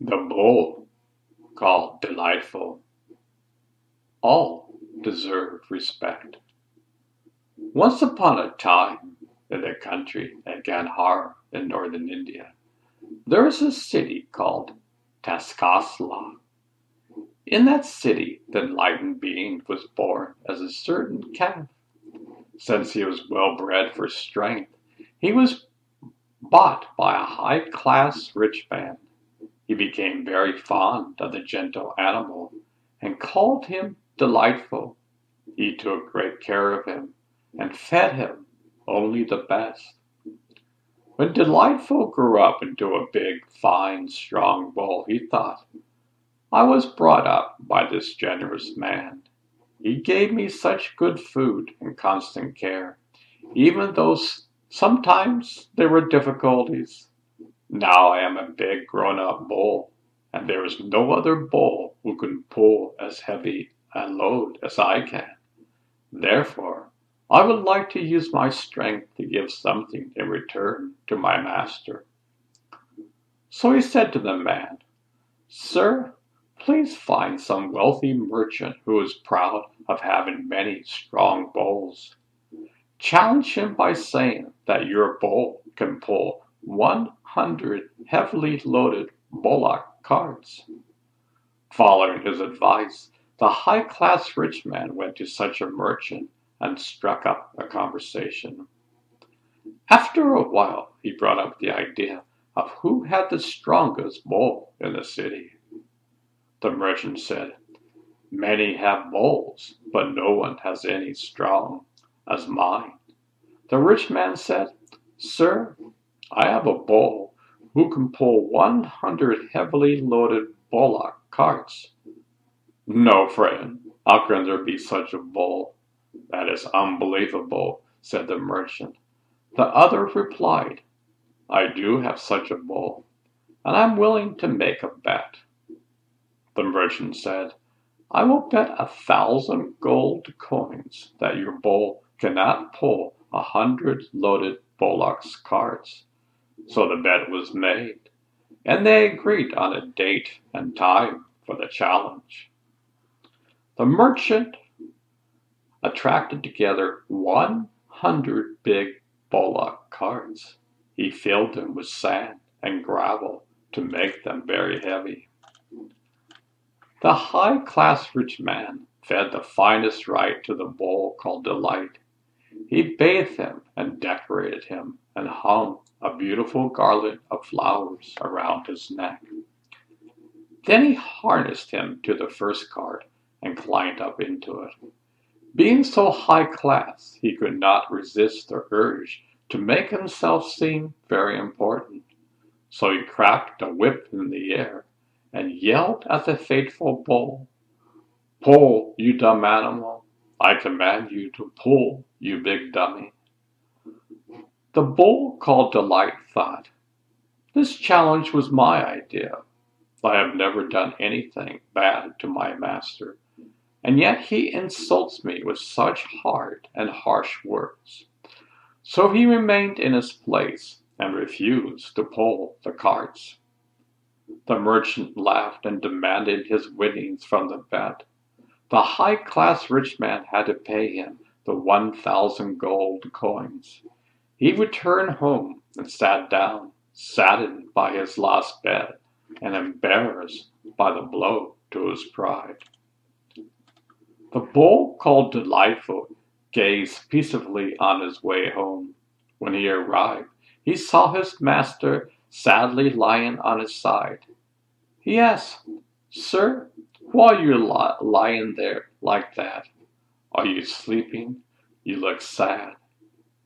The bull, called delightful. All deserve respect. Once upon a time, in the country at Gandhar in northern India, there is a city called Taskasla. In that city, the enlightened being was born as a certain calf. Since he was well bred for strength, he was bought by a high-class rich man. He became very fond of the gentle animal and called him Delightful. He took great care of him and fed him only the best. When Delightful grew up into a big, fine, strong bull, he thought, I was brought up by this generous man. He gave me such good food and constant care, even though sometimes there were difficulties. Now I am a big grown-up bull, and there is no other bull who can pull as heavy a load as I can. Therefore, I would like to use my strength to give something in return to my master. So he said to the man, Sir, please find some wealthy merchant who is proud of having many strong bulls. Challenge him by saying that your bull can pull 100 heavily loaded bullock carts. Following his advice, the high-class rich man went to such a merchant and struck up a conversation. After a while, he brought up the idea of who had the strongest bull in the city. The merchant said, Many have bulls, but no one has any strong as mine. The rich man said, Sir, I have a bull who can pull 100 heavily loaded bullock carts. No, friend, how can there be such a bull? That is unbelievable, said the merchant. The other replied, I do have such a bull, and I'm willing to make a bet. The merchant said, I will bet 1,000 gold coins that your bull cannot pull 100 loaded bullocks' carts. So the bet was made, and they agreed on a date and time for the challenge. The merchant attracted together 100 big bullock carts. He filled them with sand and gravel to make them very heavy. The high-class rich man fed the finest rite to the bull called Delight. He bathed him and decorated him and hung a beautiful garland of flowers around his neck. Then he harnessed him to the first cart and climbed up into it. Being so high class, he could not resist the urge to make himself seem very important. So he cracked a whip in the air and yelled at the faithful bull, Pull, you dumb animal! I command you to pull, you big dummy. The bull called Delight thought, This challenge was my idea. I have never done anything bad to my master, and yet he insults me with such hard and harsh words. So he remained in his place and refused to pull the carts. The merchant laughed and demanded his winnings from the bet. The high-class rich man had to pay him the 1,000 gold coins. He returned home and sat down, saddened by his lost bet and embarrassed by the blow to his pride. The bull called Delightful gazed peacefully on his way home. When he arrived, he saw his master sadly lying on his side. He asked, Sir, why are you lying there like that? Are you sleeping? You look sad.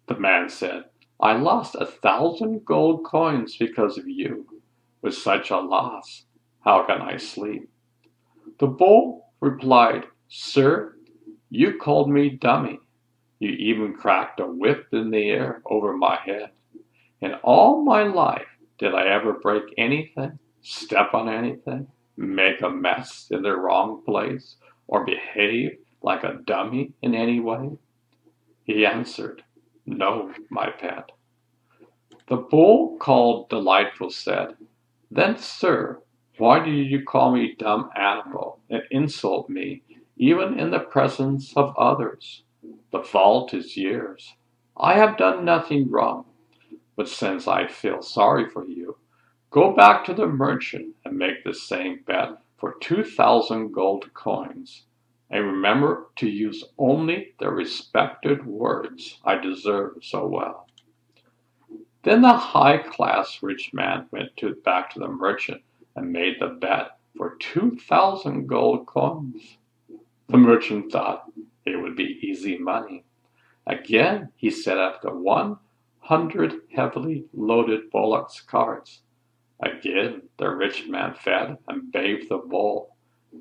The man said, I lost 1,000 gold coins because of you. With such a loss, how can I sleep? The bull replied, Sir, you called me dummy. You even cracked a whip in the air over my head. In all my life, did I ever break anything, step on anything, make a mess in the wrong place, or behave like a dummy in any way? He answered, No, my pet. The bull called Delightful said, Then, sir, Why do you call me dumb animal and insult me even in the presence of others? The fault is yours. I have done nothing wrong, but since I feel sorry for you, go back to the merchant and make the same bet for 2,000 gold coins. And remember to use only the respected words I deserve so well. Then the high-class rich man went back to the merchant and made the bet for 2,000 gold coins. The merchant thought it would be easy money. Again he set up the 100 heavily loaded bullocks' carts. Again the rich man fed and bathed the bull,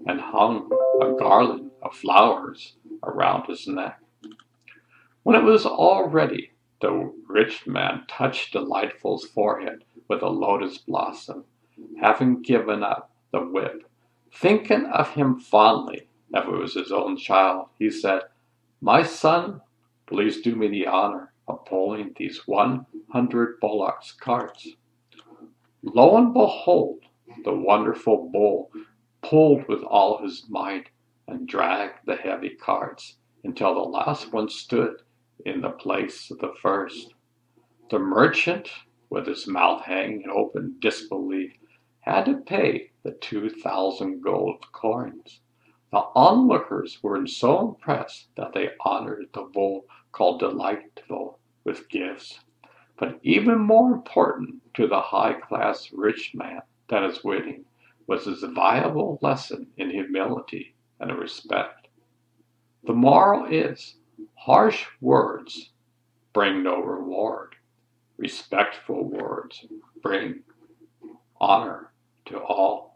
and hung a garland of flowers around his neck. When it was all ready, the rich man touched Delightful's forehead with a lotus blossom, having given up the whip. Thinking of him fondly, if it was his own child, he said, "My son, please do me the honor of pulling these 100 bullocks' carts." Lo and behold, the wonderful bull pulled with all his might and dragged the heavy carts until the last one stood in the place of the first. The merchant, with his mouth hanging in open disbelief, had to pay the 2,000 gold coins. The onlookers were so impressed that they honored the bull called Delightful with gifts. But even more important to the high-class rich man than his winning was his valuable lesson in humility and respect. The moral is, harsh words bring no reward. Respectful words bring honor to all.